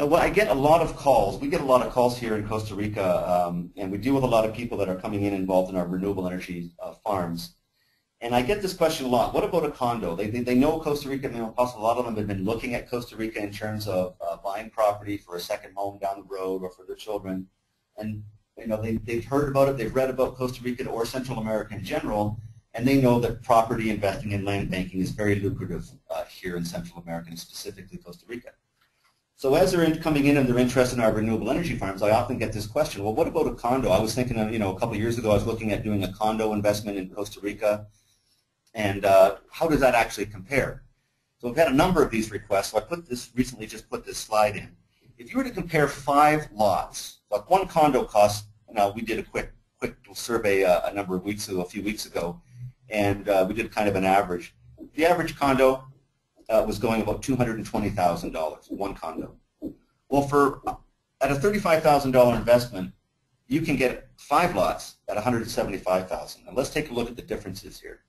Now, I get a lot of calls. We get a lot of calls here in Costa Rica, and we deal with a lot of people that are coming in involved in our renewable energy farms. And I get this question a lot. What about a condo? They know Costa Rica. A lot of them have been looking at Costa Rica in terms of buying property for a second home down the road or for their children. And they've heard about it. They've read about Costa Rica or Central America in general, and they know that property investing in land banking is very lucrative here in Central America, and specifically Costa Rica. So as they're coming in and they're interested in our renewable energy farms, I often get this question, well, what about a condo? I was thinking, a couple of years ago, I was looking at doing a condo investment in Costa Rica, and how does that actually compare? So we've had a number of these requests, so I recently just put this slide in. If you were to compare 5 lots, like one condo costs, we did a quick survey a few weeks ago, and we did kind of an average. The average condo was going about $220,000, one condo. Well, at a $35,000 investment, you can get 5 lots at $175,000. Now let's take a look at the differences here.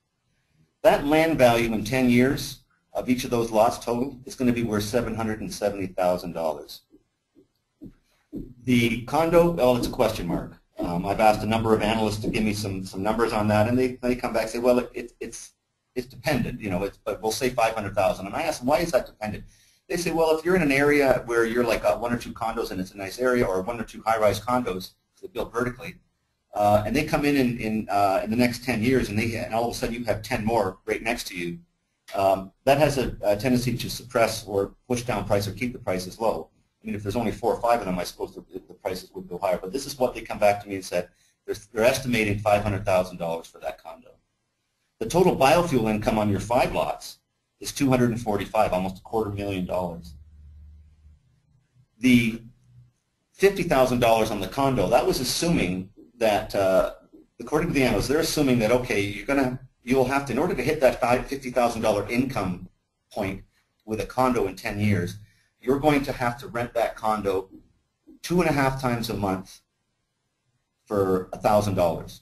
That land value in 10 years of each of those lots total is going to be worth $770,000. The condo, well, it's a question mark. I've asked a number of analysts to give me some numbers on that, and they come back and say, well, it's dependent, but we'll say $500,000. And I ask them, why is that dependent? They say, well, if you're in an area where you're like 1 or 2 condos and it's a nice area, or 1 or 2 high-rise condos that are built vertically, and they come in the next 10 years, and all of a sudden you have 10 more right next to you, that has a tendency to suppress or push down price or keep the prices low. I mean, if there's only 4 or 5 of them, I suppose the prices would go higher. But this is what they come back to me and said. They're estimating $500,000 for that condo. The total biofuel income on your 5 lots is $245,000, almost $250,000. The $50,000 on the condo, that was assuming that, according to the analysts, they're assuming that, okay, you'll have to, in order to hit that $50,000 income point with a condo in 10 years, you're going to have to rent that condo 2.5 times a month for $1,000,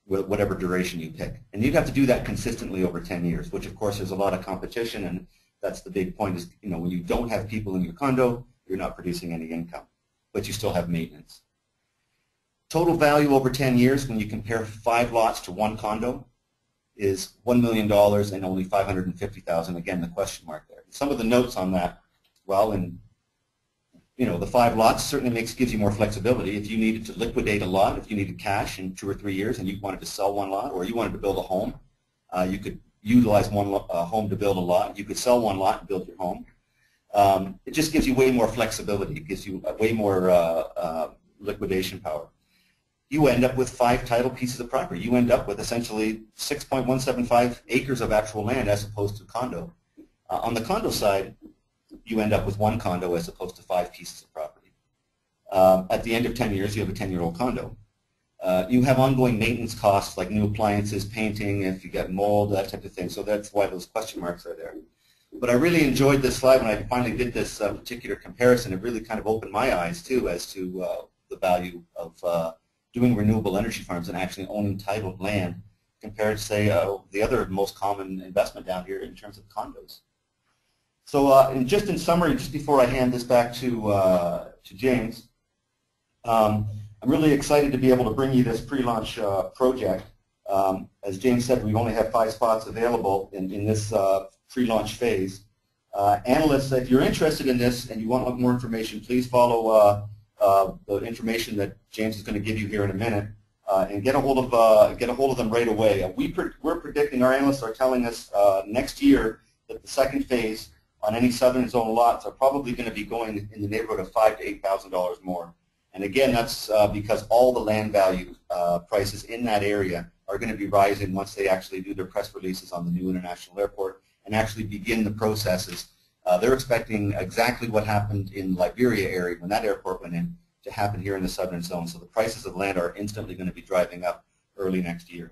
whatever duration you pick. And you'd have to do that consistently over 10 years, which of course there's a lot of competition, and that's the big point is, when you don't have people in your condo, you're not producing any income, but you still have maintenance. Total value over 10 years, when you compare 5 lots to 1 condo, is $1 million and only $550,000. Again, the question mark there. Some of the notes on that, well, and the 5 lots certainly gives you more flexibility. If you needed to liquidate a lot, if you needed cash in 2 or 3 years and you wanted to sell 1 lot, or you wanted to build a home, you could utilize 1 home to build a lot. You could sell 1 lot and build your home. It just gives you way more flexibility. It gives you way more liquidation power. You end up with 5 title pieces of property. You end up with essentially 6.175 acres of actual land as opposed to condo. On the condo side, you end up with 1 condo as opposed to 5 pieces of property. At the end of 10 years, you have a 10-year-old condo. You have ongoing maintenance costs like new appliances, painting, if you get mold, that type of thing. So that's why those question marks are there. But I really enjoyed this slide when I finally did this particular comparison. It really kind of opened my eyes, too, as to the value of doing renewable energy farms and actually owning titled land compared to, say, the other most common investment down here in terms of condos. So just in summary, just before I hand this back to James, I'm really excited to be able to bring you this pre-launch project. As James said, we only have 5 spots available in this pre-launch phase. Analysts, if you're interested in this and you want more information, please follow the information that James is going to give you here in a minute, and get a hold of them right away. We're predicting, our analysts are telling us next year that the second phase on any southern zone lots are probably going to be going in the neighborhood of $5,000 to $8,000 more. And again, that's because all the land value prices in that area are going to be rising once they actually do their press releases on the new international airport and actually begin the processes. They're expecting exactly what happened in Liberia area when that airport went in to happen here in the southern zone. So the prices of land are instantly going to be driving up early next year.